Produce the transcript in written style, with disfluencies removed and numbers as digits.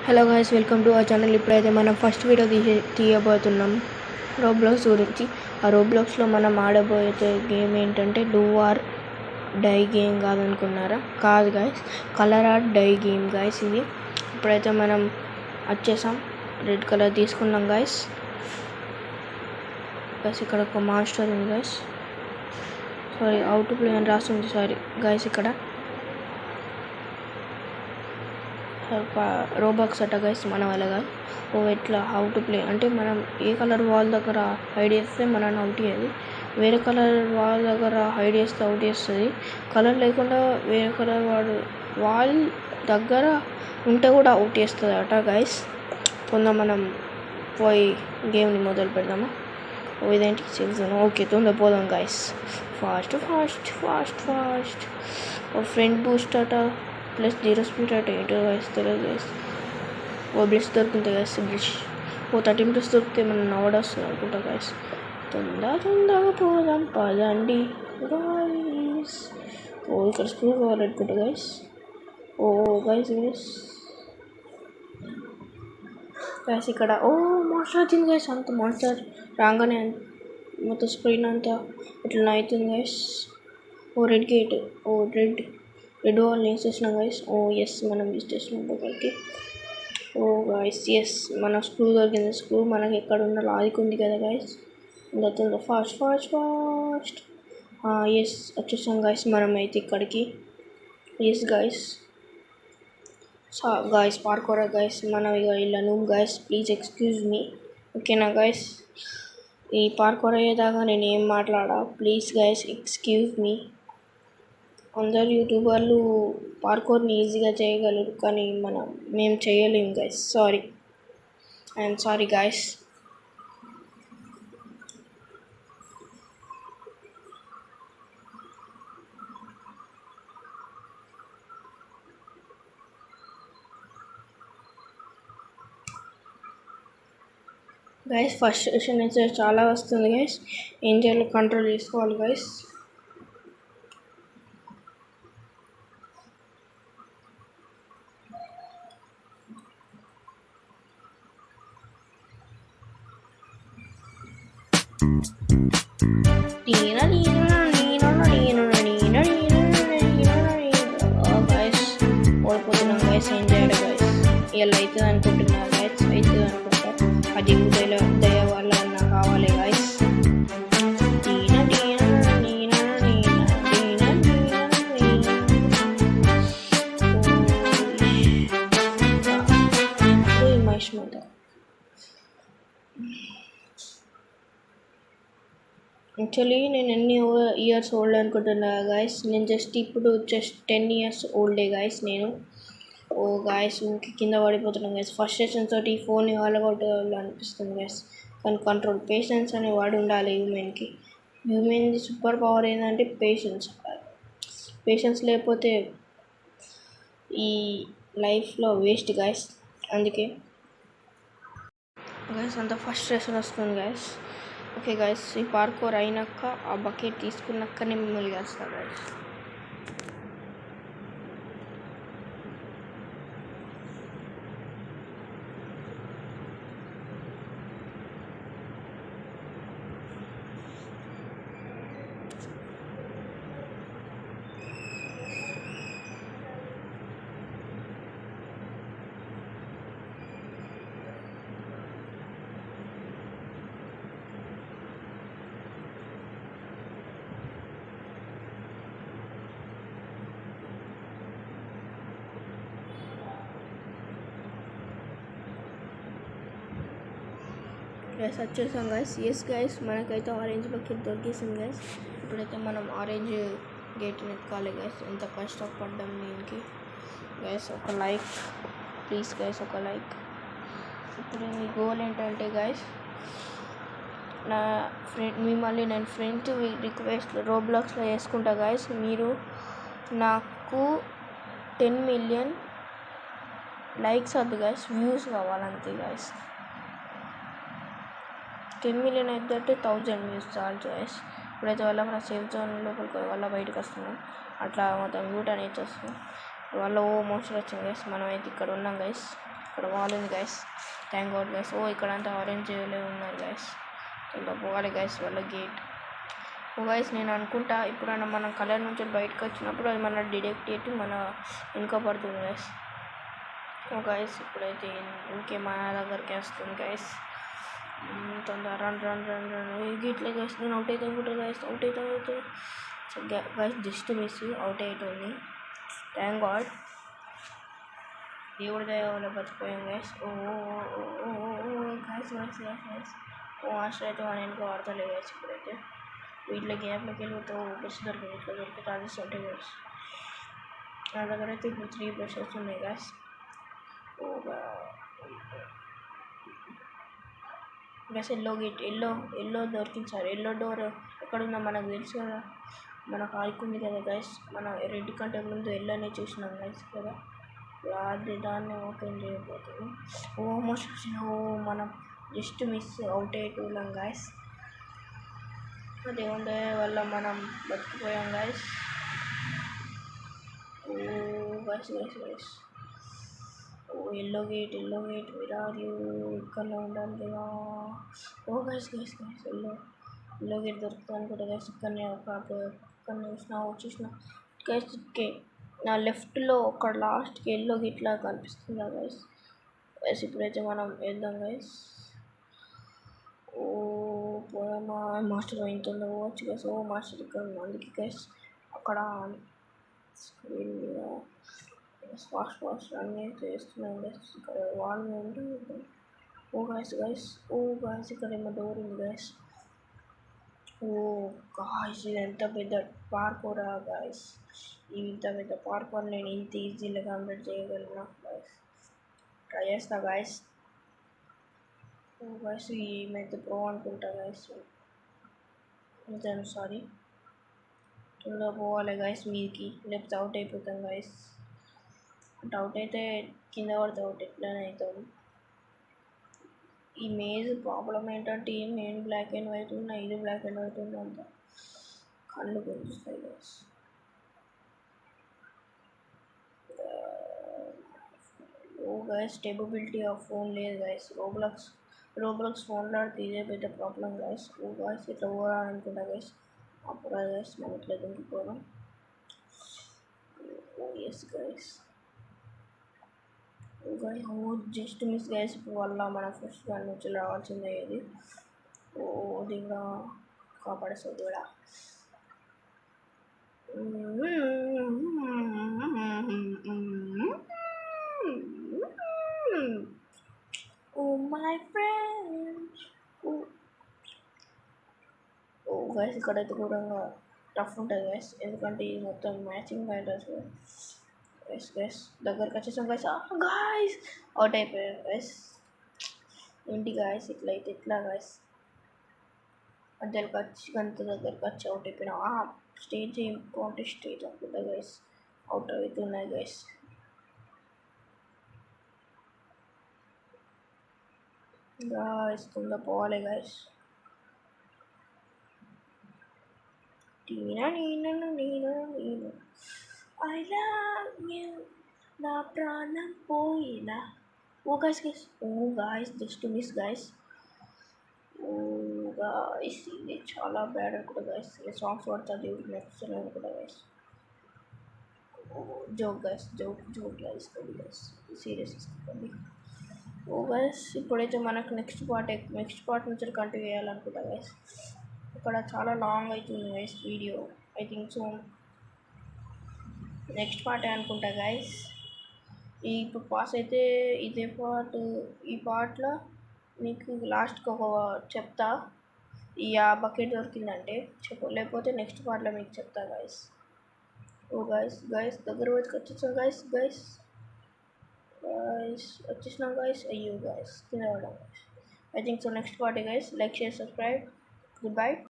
Hello guys, welcome to our channel. ఇప్పుడైతే మనం first video తీయబోతున్నాం Roblox గురించి. ఆ రోబ్లాక్స్లో మనం ఆడబోయే గేమ్ ఏంటంటే డూ ఆర్ డై గేమ్. కాదనుకున్నారా? కాదు guys, colour or die game guys ఇది. ఇప్పుడైతే మనం వచ్చేసాం, రెడ్ కలర్ తీసుకున్నాం గైస్. ఇక్కడ ఒక మాస్టర్ ఉంది గైస్. సారీ, అవుట్ ప్లే అని రాస్తుంది. సారీ గైస్, ఇక్కడ రోబాక్స్ అట్ట గైస్ మన వాళ్ళగా. ఎట్లా హౌ టు ప్లే అంటే మనం ఏ కలర్ వాల్ దగ్గర హైడ్ చేస్తే మనల్ని అవుట్ చేయాలి, వేరే కలర్ వాల్ దగ్గర హైడ్ చేస్తే అవుట్ చేస్తుంది. కలర్ లేకుండా వేరే కలర్ వాల్ దగ్గర ఉంటే కూడా అవుట్ చేస్తుంది అట గైస్. మనం పోయి గేమ్ని మొదలు పెడదామా? ఇదేంటి చెప్తాను. ఓకే, పోదాం guys. Fast fast fast fast. Front Boost అట ప్లస్ 0 స్పీడ్ అట ఏంటో గైస్ తెలియదు గైస్. బ్లిస్ దొరుకుతుంది గైస్. బ్లిష్ 13 ప్లస్ దొరికితే మనం నవ్వడొస్తుంది అనుకుంటా గైస్. తొందరగా పోదాం పదండి గైస్. ఇక్కడ స్క్రూ కావాలనుకుంటా గైస్. గైస్ గైస్ ఇక్కడ మాన్స్టర్ వచ్చింది గైస్. అంత మాన్స్టర్ రాగానే మొత్తం స్క్రీన్ అంతా ఇట్లా అవుతుంది guys. Red gate, red wall వేసేసినాం గైస్. ఎస్, మనం యూస్ చేసినాం ఒకరికి. గైస్ ఎస్, మన స్క్రూ దొరికింది. స్క్రూ మనకి ఎక్కడ ఉన్న లాజిక్ ఉంది కదా గైస్. అందులో ఫాస్ట్ ఫాస్ట్ ఫాస్ట్. ఎస్, వచ్చేసాం గైస్ మనం అయితే ఇక్కడికి. Yes guys, guys parkour guys. మనం ఇక వెళ్ళను గైస్, ప్లీజ్ ఎక్స్క్యూజ్ మీ. ఓకేనా గైస్? ఈ పార్కోర్ అయ్యేదాకా నేను ఏం మాట్లాడా, ప్లీజ్ గైస్ ఎక్స్క్యూజ్ మీ. అందరు యూట్యూబర్లు పార్కోర్ని ఈజీగా చేయగలరు, కానీ మేము చేయలేము guys. Sorry, I'm sorry guys. Guys first session అయితే చాలా వస్తుంది గైస్. ఏం చేయాలో కంట్రోల్ చేసుకోవాలి గైస్. ఓడిపోతున్నాం గైస్. ఏం చేయాలి గైస్? ఇలా అవుతుంది అనుకుంటున్నా గైస్, అవుతుంది అనుకుంటా. అది దయ వల్ల నాకు కావాలి గైస్. యాక్చువల్లీ నేను ఎన్ని ఇయర్స్ ఓల్డ్ అనుకుంటున్నా గైస్. నేను జస్ట్ 10 years ఓల్డే గైస్ నేను. గాయస్ కింద పడిపోతున్నాం గైస్. ఫస్ట్ సెషన్ తోటి ఈ ఫోన్ వాళ్ళగొట్టాలి అనిపిస్తుంది గైస్. కానీ కంట్రోల్, పేషెన్స్ అనే వాడు ఉండాలి హ్యూమెన్కి. హ్యూమెన్ది సూపర్ పవర్ ఏంటంటే పేషెన్స్ లేకపోతే ఈ లైఫ్లో వేస్ట్ గైస్. అందుకే గైస్ అంత ఫస్ట్ సెషన్ వస్తుంది గైస్. ఓకే గైస్, ఈ పార్కోర్ అయినాక ఆ బకెట్ తీసుకున్నాకనే మిమ్మల్ని కలుస్తాను గైస్. గైస్ వచ్చేసాం గైస్. ఎస్ గైస్, మనకైతే ఆరెంజ్ బకెట్ దొరికేసింది గైస్. ఇప్పుడైతే మనం ఆరెంజ్ గేట్ని ఎత్తుకోవాలి గైస్. ఎంత కష్టపడ్డాం దీనికి గైస్. ఒక లైక్ ప్లీజ్ గైస్, ఒక లైక్. ఇప్పుడు మీ గోల్ ఏంటంటే గైస్, నా మిమ్మల్ని నేను ఫ్రెండ్ రిక్వెస్ట్ రోబ్లాక్స్లో వేసుకుంటా గైస్. మీరు నాకు 10 million లైక్స్ వద్దు గైస్, వ్యూస్ కావాలంతే గైస్. 10 million అయితే 1000 వ్యూస్ చాలు గైస్. ఇప్పుడైతే వల్ల మన సేఫ్ జోన్ లోపలికి వల్ల బయటకు వస్తున్నాం. అట్లా మొత్తం మ్యూట్ అనేది వస్తుంది. వాళ్ళ మోషన్ వచ్చింది గైస్. మనం అయితే ఇక్కడ ఉన్నాం గైస్. ఇక్కడ వాల్ ఉంది గైస్. Thank God guys. ఓ ఇక్కడ అంతా ఆరెంజ్ ఉన్నారు గైస్. ఇలా పోవాలి గైస్ వాళ్ళ గేట్. ఓ గైస్ నేను అనుకుంటా ఇప్పుడైనా మనం కలర్ నుంచి బయటకు వచ్చినప్పుడు అది మన డిటెక్ట్ చేసి మన వెనుక పడుతుంది గైస్. ఓ గైస్ ఇప్పుడైతే ఇంకే మన దగ్గరికి వస్తుంది గైస్. తొందర రన్ రన్ రన్ రన్ గేట్లే గైస్. నేను అవుట్ అయితే అనుకుంటా గైస్. అవుట్ అయితే గైస్ జస్ట్ మిస్ అవుట్ అవుతుంది. థ్యాంక్ గాడ్ దేవుడి దయ వల్ల బతికిపోయాం గైస్. ఓ గైస్ గైస్ గైస్ గైస్ ఓ మాస్టర్ అయితే మన వెనుక వాడతలేదు గైస్. ఇప్పుడైతే వీటిలో గ్యాప్లోకి వెళ్ళిపోతే బ్రష్ దొరికింది. ఇట్లా దొరికితే ఛాన్సెస్ ఉంటాయి గైస్. నా దగ్గర అయితే ఇప్పుడు 3 బ్రషెస్ ఉన్నాయి guys. Guys yellow gate yellow దొరికింది సార్. ఎల్లో డోర్ ఎక్కడుందో మనకు తెలుసు కదా. మనకు ఆడుకుంది కదా గైస్. మన రెడ్ కంటే ముందు ఎల్లోనే చూసినాం గైస్ కదా. అది దాన్ని ఓపెన్ చేయబోతుంది. ఆల్మోస్ట్ మనం జస్ట్ మిస్ అవుట్ అయ్యేటోళ్ళం గైస్. దేవుడి వల్ల మనం బతికిపోయాం గైస్. ఓ గైస్ గైస్ గైస్ ఓ ఎల్లో గేట్ విరారు ఇక్కడనే ఉండాలి కదా. ఓ guys guys guys yellow gate దొరుకుతుంది అనుకుంటా గైస్. ఇక్కడనే చూసిన గైస్. ఓకే నా లెఫ్ట్లో ఒక లాస్ట్కి ఎల్లో గేట్ లాగా కనిపిస్తుందా గైస్. గైస్ ఇప్పుడైతే మనం వెళ్దాం గైస్. ఓ పోయమ్మా మాస్టర్ ఇంతుందో పోవచ్చు గైస్. ఓ మాస్టర్ ఇక్కడ అందుకే గైస్ అక్కడ స్క్రీన్ మీద ఫాస్ట్ అన్నీ చేస్తున్నాం గైస్. ఇక్కడ వాల్ మీద ఓ గైస్ ఇక్కడ ఏమో డోర్ ఉంది గైస్. ఓ గాయ్స్ ఇది ఎంత పెద్ద పార్కోరా గాయ్స్. ఇంత పెద్ద పార్కోర్ నేను ఇంత ఈజీగా కంప్లీట్ చేయగలను గాయ్స్. ట్రై చేస్తా గాయ్స్. ఓ గాయ్స్ ఈమెయితే ప్రో అనుకుంటా గాయ్స్. సారీ తొందరగా పోవాలి గాయ్స్ మీదికి, లేకపోతే అవుట్ అయిపోతాం గాయ్స్. అవుట్ అయితే కింద పడితే అవుట్ ఎట్లనే అవుతాం. ఈ మేజ్ ప్రాబ్లం ఏంటంటే నేను బ్లాక్ అండ్ వైట్ ఉన్నా, ఇది బ్లాక్ అండ్ వైట్ ఉన్నా అంత కళ్ళు గుంజుస్తాయి గైస్. ఓ గైస్ స్టేబిలిటీ ఆఫ్ ఫోన్ లేదు గైస్. రోబ్లాక్స్ ఫోన్లో ఆడితే ఇదే పెద్ద ప్రాబ్లం గైస్. ఓ గైస్ ఇట్లా పోవాలనుకుంటా గైస్. అప్పుడు గైస్ మనం ఇట్లా దింపుకోవడం. ఓ yes guys just miss guys. ఇప్పుడు వల్ల మన ఫస్ట్ దాని నుంచి రావాల్సిందే ఇది. ఓ దీంట్లో కాపాడేస్తుంది కూడా. ఓ మై ఫ్రెండ్స్ ఓ గైస్ ఇక్కడైతే కూడా టఫ్ ఉంటుంది గైస్. ఎందుకంటే ఇది మొత్తం మ్యాచింగ్ బ్యాటర్స్ గైస్. దగ్గరకు వచ్చేసాం గైస్. గాయస్ అవుట్ అయిపోయాం గైస్. ఏంటి గాయస్ ఇట్లయితే ఎట్లా గైస్. మధ్యలోకి వచ్చి గంత దగ్గరకు వచ్చి అవుట్ అయిపోయినా. స్టేజ్ ఇంపార్టెంట్ స్టేజ్ అనుకుంటా గైస్. అవుట్ అవుతున్నాయి గైస్. గాయస్ కింద పోవాలి గైస్. నేను ఐ లవ్ యూ నా ప్రాణం పోయినా. ఓ గాయస్ జస్ట్ మిస్ గాయస్. ఓ గాయస్ ఇది చాలా బ్యాడ్ అనుకుంటా గైస్. సాంగ్స్ పడుతుంది నెక్స్ట్ అనుకుంటా guys. Joke guys joke guys serious తీసుకోండి. ఓ గైస్ ఇప్పుడైతే మనకు నెక్స్ట్ పార్ట్ నుంచి కంటిన్యూ చేయాలనుకుంటా గైస్. ఇక్కడ చాలా లాంగ్ అవుతుంది guys video. I think so next part అనుకుంటా గైస్. ఇప్పుడు పాస్ అయితే ఇదే పార్ట్. ఈ పార్ట్లో మీకు లాస్ట్కి ఒక చెప్తా. ఆ బకెట్ దొరికిందంటే లేకపోతే నెక్స్ట్ పార్ట్లో మీకు చెప్తా గైస్. ఓ గైస్ దగ్గర వచ్చేసాం గైస్ వచ్చేసినాం గైస్. అయ్యో గైస్ కింద పడ్డాం guys. I think so next party guys. Like share subscribe. Good bye.